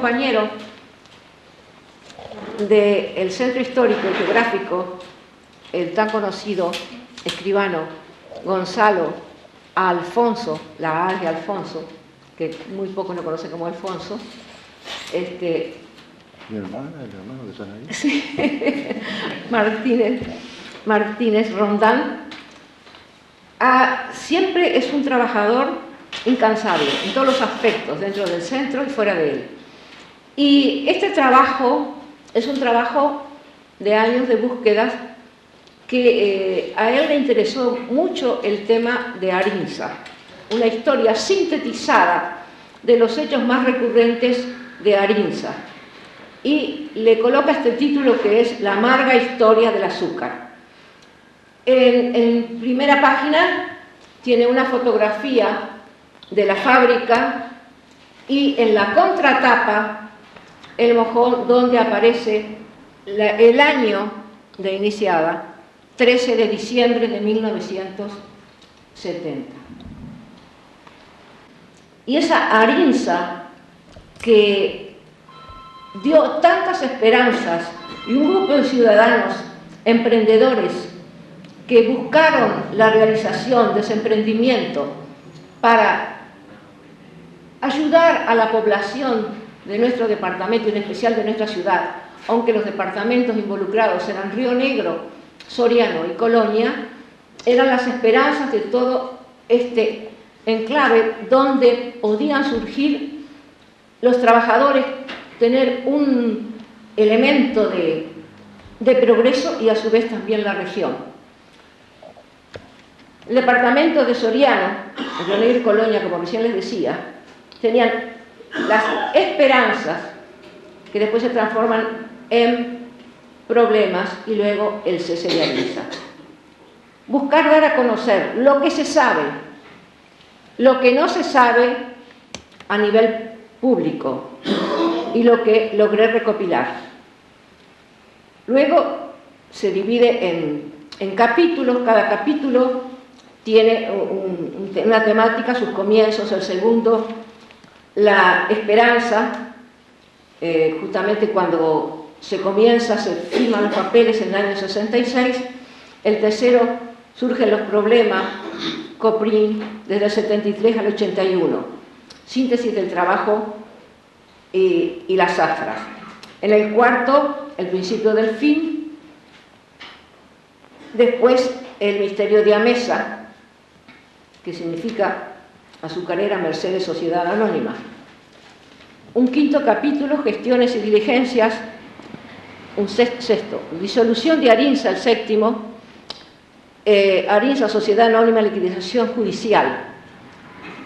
compañero del Centro Histórico y Geográfico, el tan conocido escribano Gonzalo Alfonso, la A de Alfonso, que muy pocos lo conocen como Alfonso. ¿Mi hermana, el hermano que están ahí? Sí, Martínez Rondán, siempre es un trabajador incansable en todos los aspectos, dentro del centro y fuera de él. Y este trabajo es un trabajo de años de búsquedas que a él le interesó mucho el tema de Arinsa, una historia sintetizada de los hechos más recurrentes de Arinsa. Y le coloca este título que es La amarga historia del azúcar. En primera página tiene una fotografía de la fábrica y en la contratapa el mojón donde aparece el año de iniciada, 13 de diciembre de 1970. Y esa Arinsa que dio tantas esperanzas y un grupo de ciudadanos emprendedores que buscaron la realización de ese emprendimiento para ayudar a la población de nuestro departamento y en especial de nuestra ciudad, aunque los departamentos involucrados eran Río Negro, Soriano y Colonia, eran las esperanzas de todo este enclave donde podían surgir los trabajadores, tener un elemento de progreso y a su vez también la región. El departamento de Soriano, Río Negro y Colonia, como recién les decía, tenían las esperanzas que después se transforman en problemas y luego el cese de Arinsa. Buscar dar a conocer lo que se sabe, lo que no se sabe a nivel público y lo que logré recopilar. Luego se divide en capítulos, cada capítulo tiene una temática, sus comienzos, el segundo, la esperanza, justamente cuando se comienza, se firman los papeles en el año 66, el tercero, surgen los problemas, Coprín, desde el 73 al 81, síntesis del trabajo y las zafras. En el cuarto, el principio del fin, después el misterio de Amesa, que significa azucarera Mercedes Sociedad Anónima. Un quinto capítulo, gestiones y diligencias. Un sexto, disolución de Arinsa, el séptimo, Arinsa Sociedad Anónima, liquidación judicial,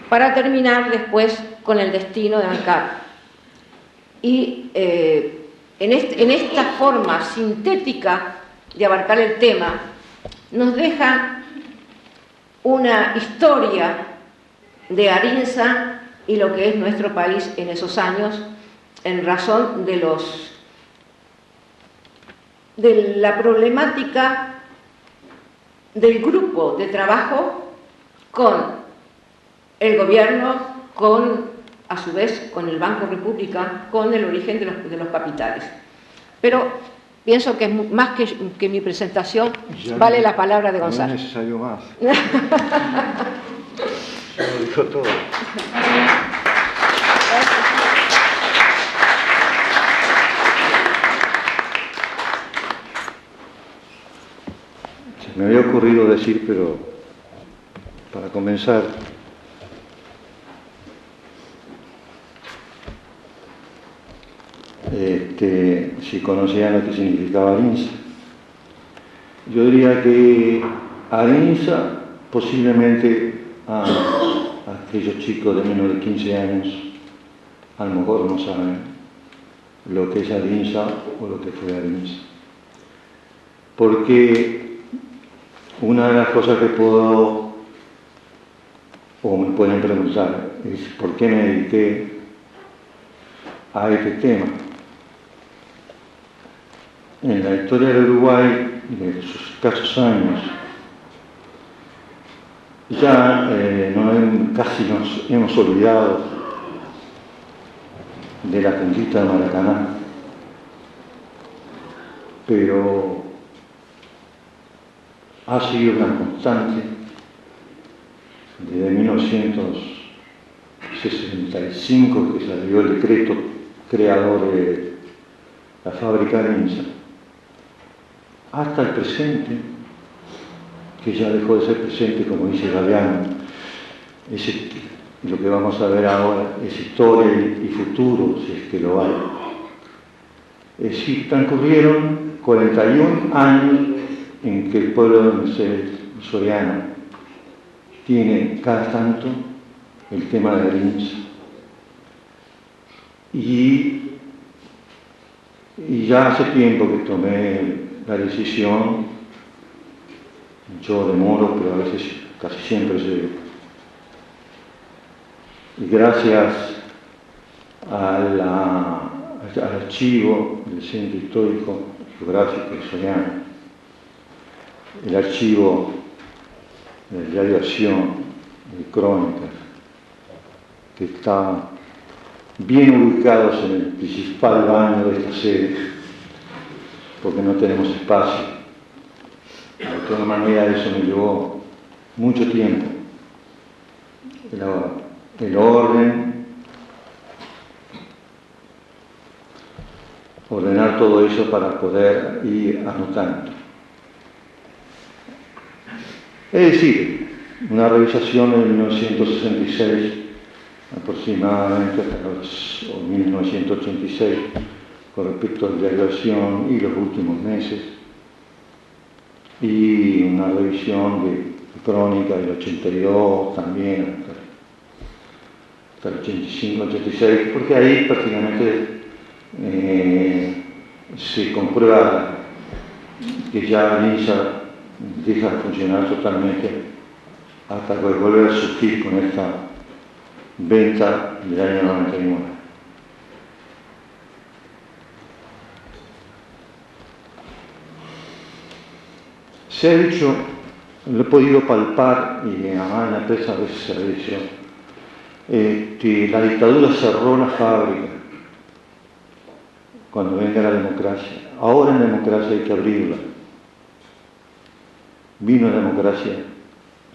para terminar después con el destino de ANCAP. Y en esta forma sintética de abarcar el tema, nos deja una historia de Arinsa y lo que es nuestro país en esos años, en razón de la problemática del grupo de trabajo con el gobierno, a su vez con el Banco República, con el origen de los capitales. Pero pienso que más que mi presentación vale la palabra de Gonzalo. No es necesario más. Se lo dijo todo. Se me había ocurrido decir, pero para comenzar, si conocían lo que significaba Arinsa. Yo diría que Arinsa, posiblemente a aquellos chicos de menos de 15 años, a lo mejor no saben lo que es Arinsa o lo que fue Arinsa. Porque una de las cosas que puedo, o me pueden preguntar, es por qué me dediqué a este tema. En la historia del Uruguay, de sus escasos años, ya casi nos hemos olvidado de la conquista de Maracaná, pero ha sido una constante desde 1965 que salió el decreto creador de la fábrica Arinsa, hasta el presente, que ya dejó de ser presente, como dice Galeano. Lo que vamos a ver ahora es historia y futuro, si es que lo hay. Es decir, transcurrieron 41 años en que el pueblo de Mercedes Soriano tiene cada tanto el tema de Arinsa. Y ya hace tiempo que tomé la decisión, yo demoro, pero a veces casi siempre llego. Y gracias al archivo del Centro Histórico Geográfico de Soriano, el archivo del diario Acción, de Crónicas, que está bien ubicados en el principal baño de esta sede, porque no tenemos espacio. De todas maneras, eso me llevó mucho tiempo. El orden, ordenar todo eso para poder ir anotando. Es decir, una revisación en 1966, aproximadamente hasta 1986, con respecto a la diagrabación y los últimos meses, y una revisión de crónica del 82 también, hasta el 85, 86, porque ahí prácticamente se comprueba que ya Arinsa deja de funcionar totalmente hasta que vuelve a surgir con esta venta del año 99. Se ha dicho, lo he podido palpar y además en la empresa a veces se ha dicho, que la dictadura cerró la fábrica cuando venga la democracia. Ahora en la democracia hay que abrirla. Vino la democracia,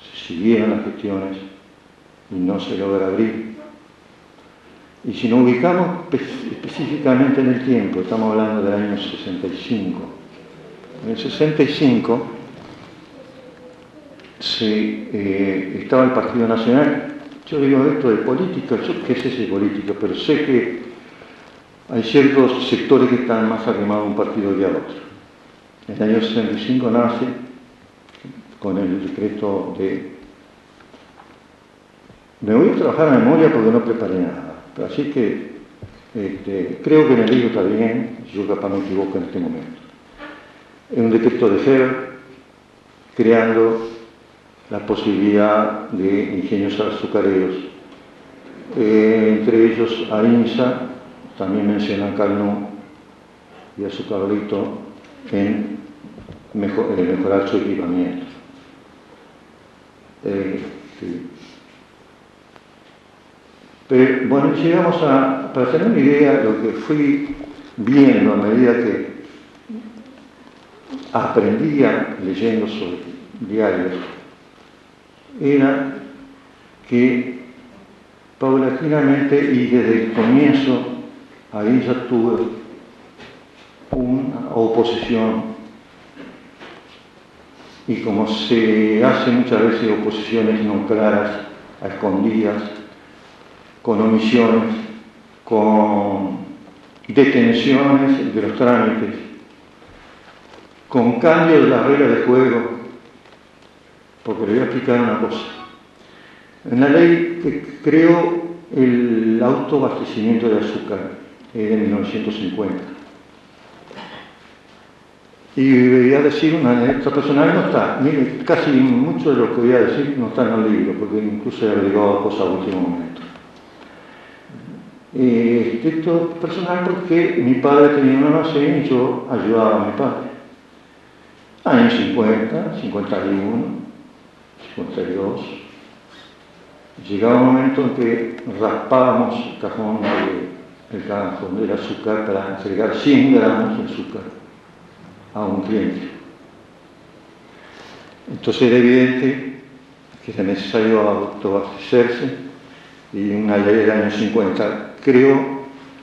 se siguieron las gestiones y no se logra abrir. Y si nos ubicamos específicamente en el tiempo, estamos hablando del año 65. En el 65 estaba el Partido Nacional. Yo digo esto de política, yo qué sé si es política, pero sé que hay ciertos sectores que están más arrimados a un partido que a otro. En el año 65 nace con el decreto de... Me voy a trabajar a memoria porque no preparé nada, así que creo que en el libro está bien, yo capaz me equivoco en este momento. Es un decreto de Fer creando la posibilidad de ingenios azucareros, entre ellos Arinsa, también menciona Calnú y Azucarolito en mejorar su equipamiento. Pero bueno, llegamos para tener una idea, lo que fui viendo a medida que aprendía leyendo sobre diarios, era que paulatinamente y desde el comienzo Arinsa tuvo una oposición, y como se hace muchas veces oposiciones no claras, a escondidas, con omisiones, con detenciones de los trámites, con cambio de las reglas de juego, porque le voy a explicar una cosa. En la ley que creó el autoabastecimiento de azúcar en 1950. Y voy a decir una anécdota personal, no está, mire, casi mucho de lo que voy a decir no está en el libro, porque incluso he agregado cosas a último momento. Esto es personal porque mi padre tenía una almacén y yo ayudaba a mi padre. Años 50, 51, 52. Llegaba un momento en que raspábamos el cajón el cajón del azúcar para entregar 100 gramos de azúcar a un cliente. Entonces era evidente que era necesario autoabastecerse, y una ley del año 50 creó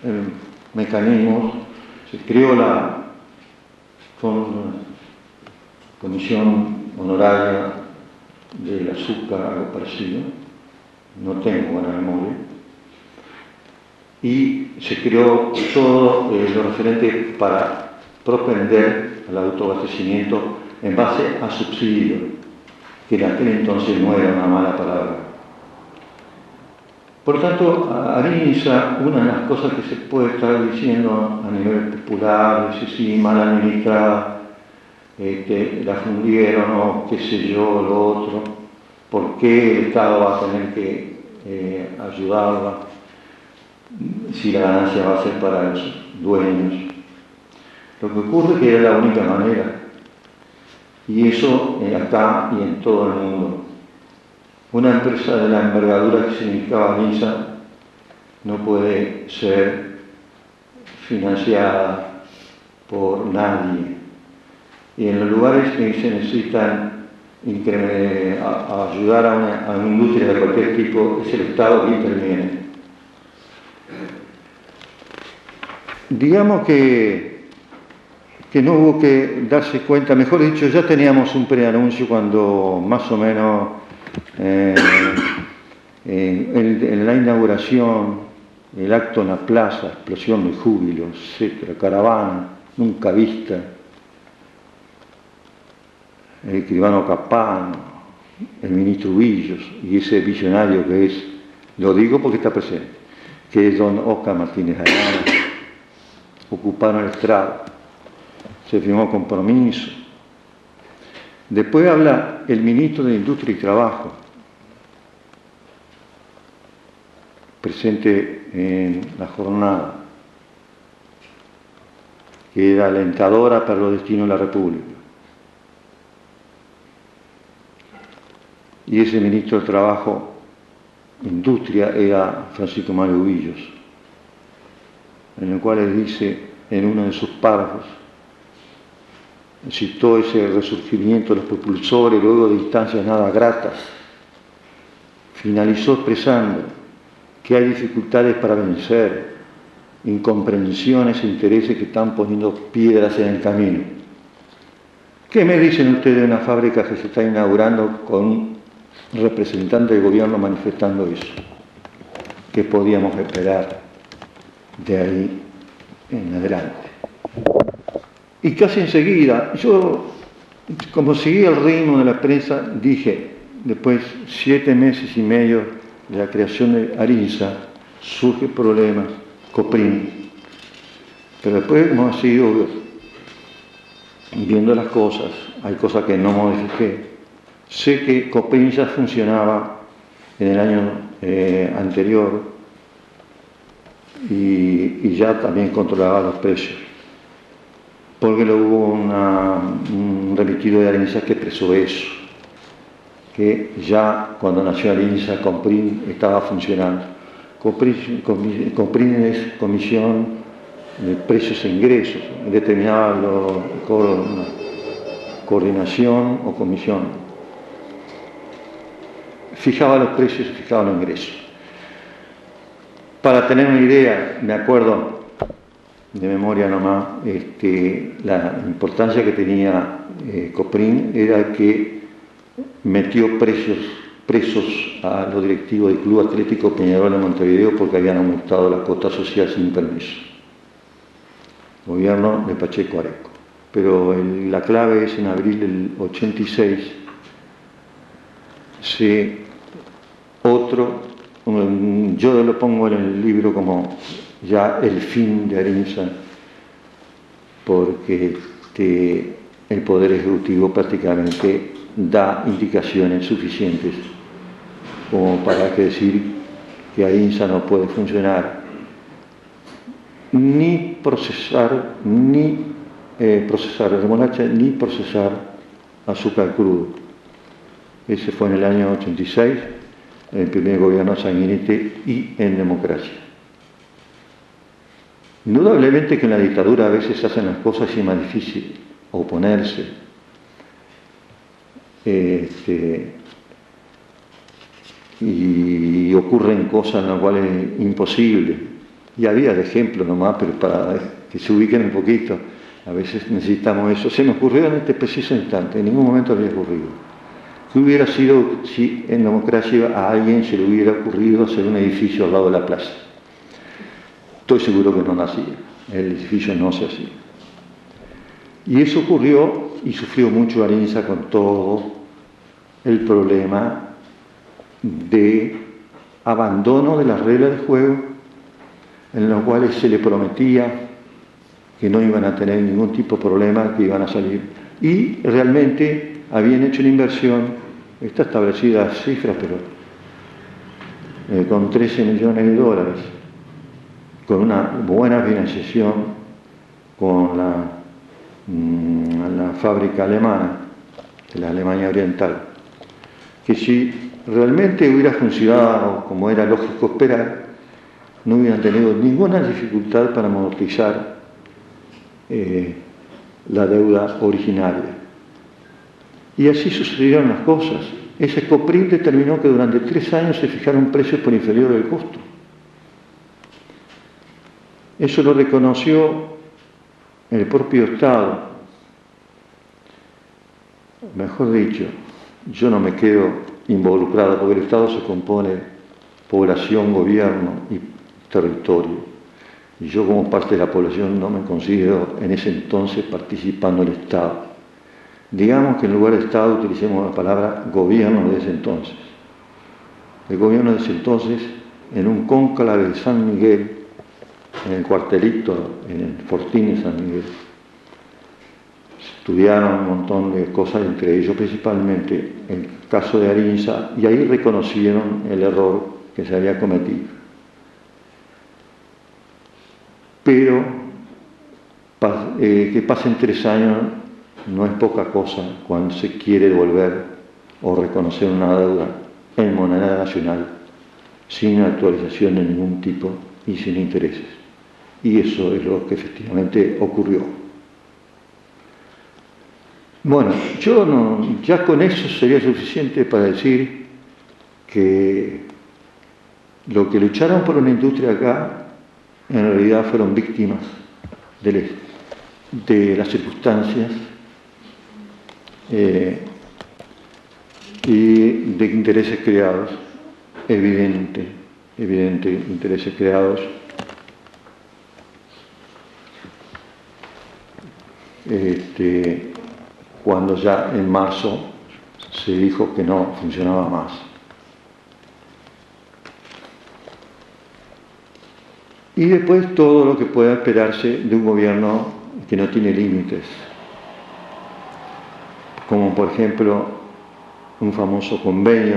el mecanismo, se creó la Comisión Honoraria del Azúcar, algo parecido, no tengo buena memoria, y se creó todo lo referente para propender al autoabastecimiento en base a subsidio, que en aquel entonces no era una mala palabra. Por tanto, Arinsa, una de las cosas que se puede estar diciendo a nivel popular, es si mal administrada, que la fundieron o qué sé yo, lo otro, por qué el Estado va a tener que ayudarla, si la ganancia va a ser para los dueños. Lo que ocurre es que era la única manera, y eso acá y en todo el mundo. Una empresa de la envergadura que significaba Arinsa no puede ser financiada por nadie. Y en los lugares que se necesitan ayudar a una industria de cualquier tipo, es el Estado que interviene. Digamos que no hubo que darse cuenta, mejor dicho, ya teníamos un preanuncio cuando más o menos en la inauguración, el acto en la plaza, explosión de júbilo, etcétera, caravana, nunca vista, el escribano Capano, el ministro Villos y ese visionario que es, lo digo porque está presente, que es don Oscar Martínez Ayala, ocuparon el estrado, se firmó compromiso. Después habla el ministro de Industria y Trabajo, presente en la jornada, que era alentadora para los destinos de la República. Y ese ministro de Trabajo, Industria, era Francisco Mario Villos, en el cual él dice, en uno de sus párrafos, citó ese resurgimiento de los propulsores luego de instancias nada gratas. Finalizó expresando que hay dificultades para vencer, incomprensiones e intereses que están poniendo piedras en el camino. ¿Qué me dicen ustedes de una fábrica que se está inaugurando con un representante del gobierno manifestando eso? ¿Qué podíamos esperar de ahí en adelante? Y casi enseguida, yo, como seguía el ritmo de la prensa, dije, después 7 meses y medio de la creación de Arinsa, surge el problema, Coprini. Pero después hemos seguido viendo las cosas, hay cosas que no modifiqué. Sé que Coprini ya funcionaba en el año anterior y ya también controlaba los precios, porque luego hubo un remitido de Arinsa que expresó eso, que ya cuando nació Arinsa, Coprini estaba funcionando. Coprini es Comisión de Precios e Ingresos, determinaba coordinación o comisión. Fijaba los precios y fijaba los ingresos. Para tener una idea, me acuerdo de memoria nomás, la importancia que tenía Coprini era que metió presos a los directivos del Club Atlético Peñarol de Montevideo porque habían aumentado la cuota social sin permiso. Gobierno de Pacheco Areco. Pero la clave es en abril del 86, yo lo pongo en el libro como ya el fin de Arinsa, porque el Poder Ejecutivo prácticamente da indicaciones suficientes como para decir que Arinsa no puede funcionar, ni procesar remolacha, ni procesar azúcar crudo. Ese fue en el año 86, el primer gobierno Sanguinetti y en democracia. Indudablemente que en la dictadura a veces se hacen las cosas y es más difícil oponerse. Y ocurren cosas en las cuales es imposible. Y había de ejemplo nomás, pero para que se ubiquen un poquito, a veces necesitamos eso. Se me ocurrió en este preciso instante, en ningún momento había ocurrido. ¿Qué hubiera sido si en democracia a alguien se le hubiera ocurrido hacer un edificio al lado de la plaza? Estoy seguro que no nacía, el edificio no se hacía. Y eso ocurrió y sufrió mucho Arinza con todo el problema de abandono de las reglas de juego en los cuales se le prometía que no iban a tener ningún tipo de problema, que iban a salir. Y realmente habían hecho una inversión, está establecida cifras, pero con 13 millones de dólares, con una buena financiación, con la fábrica alemana, de la Alemania Oriental, que si realmente hubiera funcionado como era lógico esperar, no hubieran tenido ninguna dificultad para amortizar la deuda originaria. Y así sucedieron las cosas. Ese COPRIL determinó que durante 3 años se fijaron precios por inferior del costo. Eso lo reconoció el propio Estado. Mejor dicho, yo no me quedo involucrado, porque el Estado se compone población, gobierno y territorio. Y yo como parte de la población no me considero en ese entonces participando en el Estado. Digamos que en lugar de Estado utilicemos la palabra gobierno de ese entonces. El gobierno de ese entonces, en un cónclave de San Miguel, en el cuartelito, en el fortín de San Miguel, estudiaron un montón de cosas, entre ellos principalmente el caso de Arinza, y ahí reconocieron el error que se había cometido. Pero que pasen 3 años no es poca cosa cuando se quiere devolver o reconocer una deuda en moneda nacional sin actualización de ningún tipo y sin intereses. Y eso es lo que efectivamente ocurrió. Bueno, ya con eso sería suficiente para decir que lo que lucharon por una industria acá en realidad fueron víctimas de las circunstancias y de intereses creados, evidente intereses creados cuando ya en marzo se dijo que no funcionaba más. Y después todo lo que pueda esperarse de un gobierno que no tiene límites, como por ejemplo un famoso convenio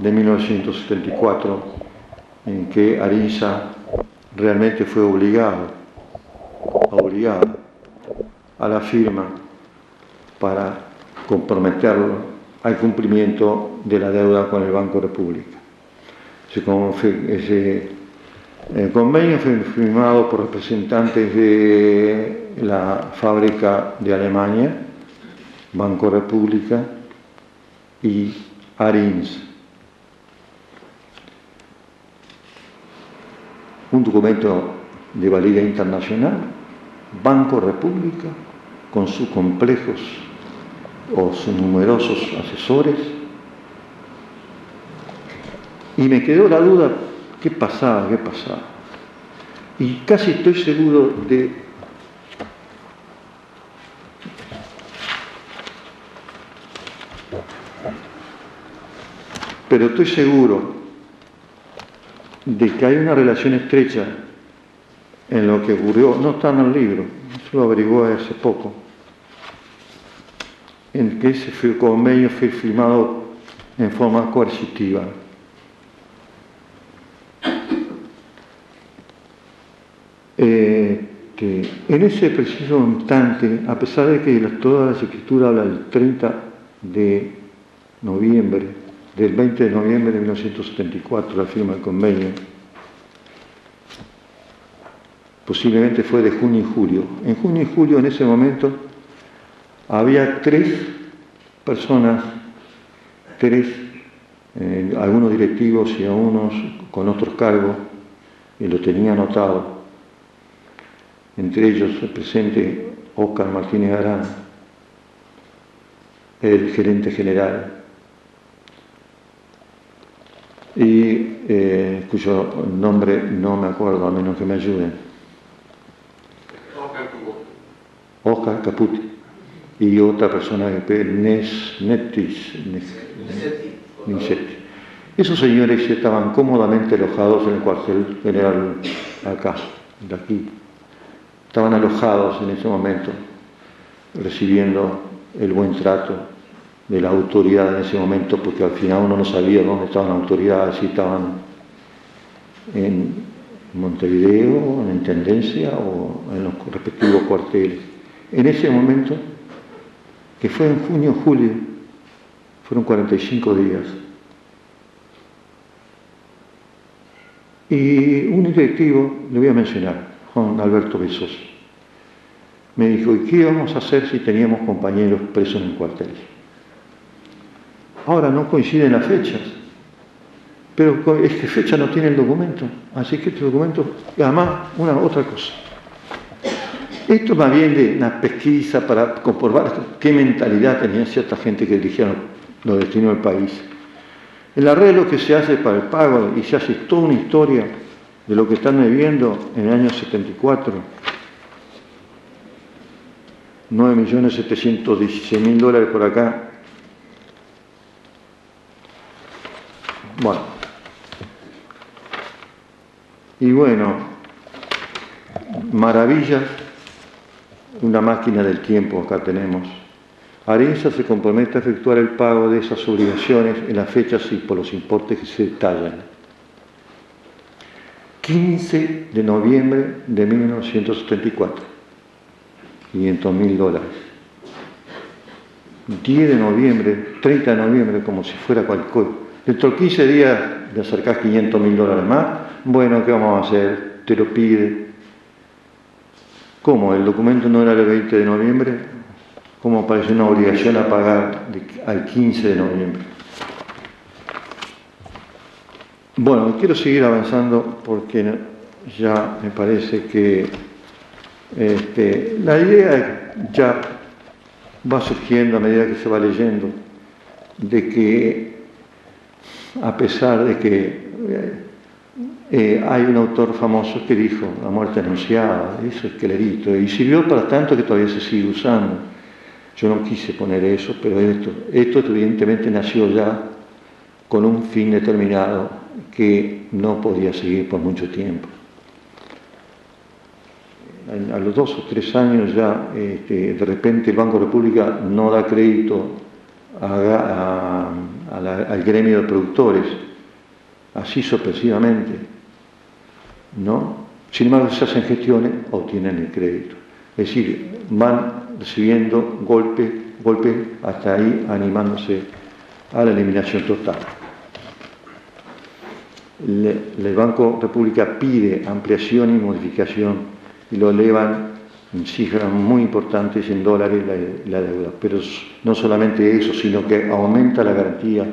de 1974 en que Arinza realmente fue obligada a la firma para comprometerlo al cumplimiento de la deuda con el Banco República. El convenio fue firmado por representantes de la fábrica de Alemania, Banco República y Arinza. Un documento de validez internacional, Banco República, con sus complejos o sus numerosos asesores. Y me quedó la duda, ¿qué pasaba? Y casi estoy seguro pero estoy seguro de que hay una relación estrecha en lo que ocurrió, no está en el libro, eso lo averigué hace poco, en que ese convenio fue firmado en forma coercitiva. En ese preciso instante, a pesar de que toda la escritura habla del 30 de noviembre, del 20 de noviembre de 1974, la firma del convenio, posiblemente fue de junio y julio. En junio y julio, en ese momento, había 3 personas, algunos directivos y algunos con otros cargos, y lo tenía anotado. Entre ellos el presente Óscar Martínez Garán, el gerente general, y cuyo nombre no me acuerdo, a menos que me ayuden. Oscar Caputi. Y otra persona, Nicetti. Esos señores estaban cómodamente alojados en el cuartel general acá, de aquí. Estaban alojados en ese momento, recibiendo el buen trato de la autoridad en ese momento, porque al final uno no sabía dónde estaban las autoridades, si estaban en Montevideo, en la Intendencia o en los respectivos cuarteles. En ese momento, que fue en junio o julio, fueron 45 días. Y un directivo, le voy a mencionar, Juan Alberto Besos, me dijo, ¿y qué íbamos a hacer si teníamos compañeros presos en el cuartel? Ahora no coinciden las fechas, pero es que fecha no tiene el documento, así que este documento, y además, otra cosa. Esto más bien de una pesquisa para comprobar qué mentalidad tenía cierta gente que dirigía los destinos del país. El arreglo que se hace para el pago, y se hace toda una historia de lo que están debiendo en el año 74, $9.716.000 por acá. Bueno. Y bueno, maravillas, una máquina del tiempo acá tenemos. Arenza se compromete a efectuar el pago de esas obligaciones en las fechas y por los importes que se detallan. 15 de noviembre de 1974, $500.000. 10 de noviembre, 30 de noviembre, como si fuera cualquier. Dentro de 15 días le acercás $500.000 más. Bueno, ¿qué vamos a hacer? Te lo pide. ¿Cómo? ¿El documento no era el 20 de noviembre? ¿Cómo parece una obligación a pagar al 15 de noviembre? Bueno, quiero seguir avanzando porque ya me parece que la idea ya va surgiendo a medida que se va leyendo, de que a pesar de que hay un autor famoso que dijo la muerte anunciada, eso es Clerito, y sirvió para tanto que todavía se sigue usando. Yo no quise poner eso, pero esto evidentemente nació ya con un fin determinado que no podía seguir por mucho tiempo. A los 2 o 3 años ya, de repente el Banco República no da crédito al gremio de productores, así sorpresivamente, ¿no? Sin embargo, se hacen gestiones, obtienen el crédito. Es decir, van recibiendo golpe hasta ahí, animándose a la eliminación total. El Banco República pide ampliación y modificación y lo elevan en cifras muy importantes en dólares la deuda. Pero no solamente eso, sino que aumenta la garantía,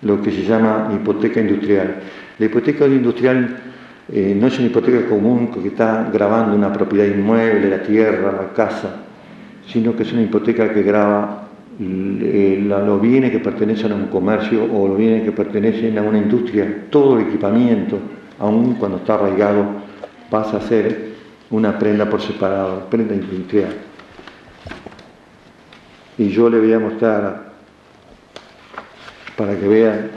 lo que se llama hipoteca industrial. La hipoteca industrial no es una hipoteca común que está gravando una propiedad inmueble, la tierra, la casa, sino que es una hipoteca que grava los bienes que pertenecen a un comercio o los bienes que pertenecen a una industria. Todo el equipamiento, aun cuando está arraigado, pasa a ser una prenda por separado, prenda industrial. Y yo le voy a mostrar, para que vean,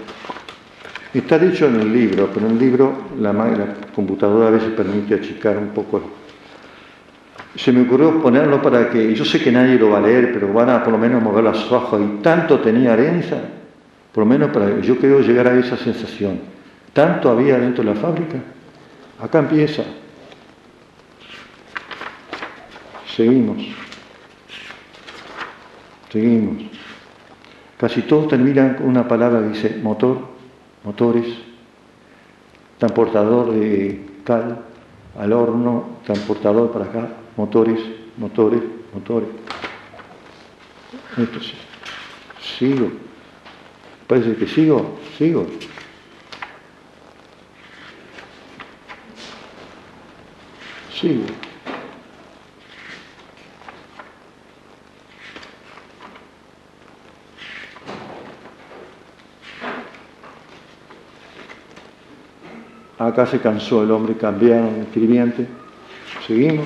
está dicho en el libro, pero en el libro la computadora a veces permite achicar un poco. Se me ocurrió ponerlo para que, yo sé que nadie lo va a leer, pero van a por lo menos mover las hojas, y tanto tenía Arenza, por lo menos para yo quiero llegar a esa sensación. Tanto había dentro de la fábrica. Acá empieza. Seguimos. Casi todos terminan con una palabra que dice motor, motores, transportador de tal, al horno, transportador para acá, motores. Esto sí. Sigo. Parece que sigo. Acá se cansó el hombre, cambiaron el escribiente. Seguimos.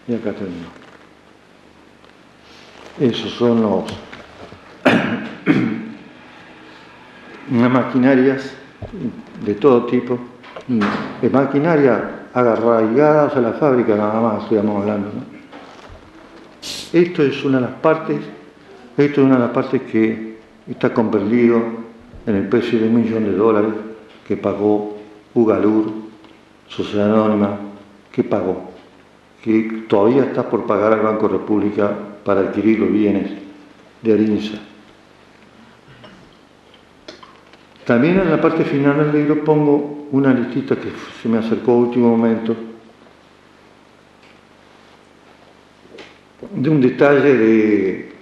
Y acá terminó. Esos son unas maquinarias de todo tipo, de maquinaria arraigadas a la fábrica nada más, estamos hablando, ¿no? Esto es una de las partes que está convertido en el precio de $1 millón que pagó Ugalur, Sociedad Anónima, que todavía está por pagar al Banco República para adquirir los bienes de Arinsa. También en la parte final del libro pongo una listita que se me acercó a último momento de un detalle de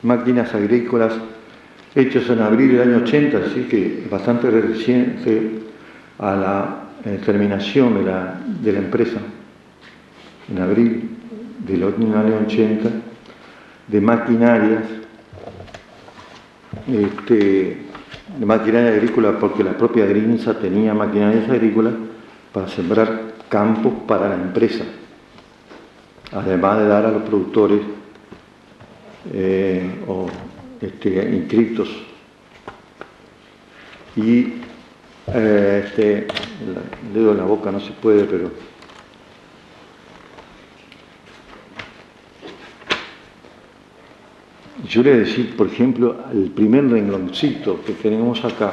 máquinas agrícolas hechas en abril del año 80, así que bastante reciente a la terminación de la empresa, en abril del año 80, de maquinarias, de maquinaria agrícola, porque la propia Arinsa tenía maquinarias agrícolas para sembrar campos para la empresa, además de dar a los productores inscriptos. Y el dedo en la boca no se puede, pero yo le voy a decir, por ejemplo, el primer rengloncito que tenemos acá: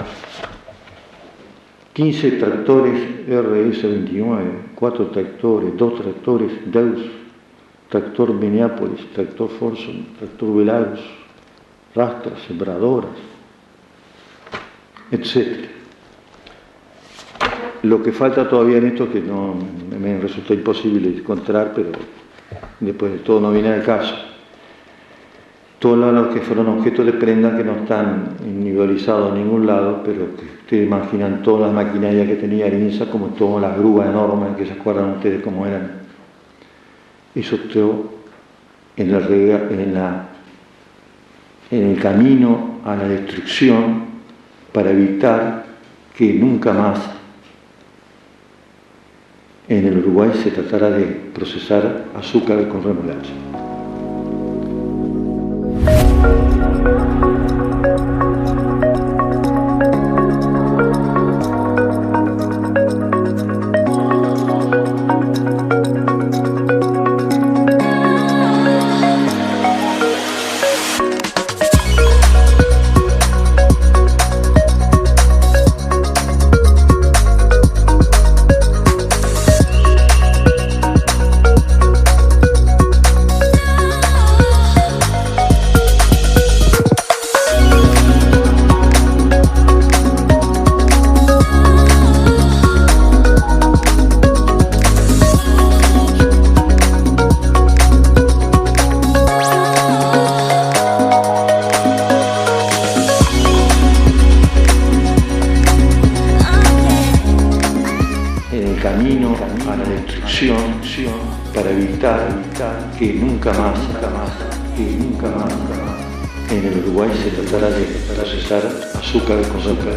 15 tractores RS29, 4 tractores, 2 tractores Deus, tractor Minneapolis, tractor Forson, tractor Velarus, rastras, sembradoras, etc. Lo que falta todavía en esto, que no me resulta imposible encontrar, pero después de todo no viene al caso. Todos los que fueron objetos de prenda que no están individualizados en ningún lado, pero que ustedes imaginan toda la maquinaria que tenía Arinsa, como todas las grúas enormes, que se acuerdan ustedes cómo eran. Eso todo en el camino a la destrucción, para evitar que nunca más en el Uruguay se tratara de procesar azúcar con remolacha. Para evitar que nunca más en el Uruguay se tratara de procesar azúcar con azúcar.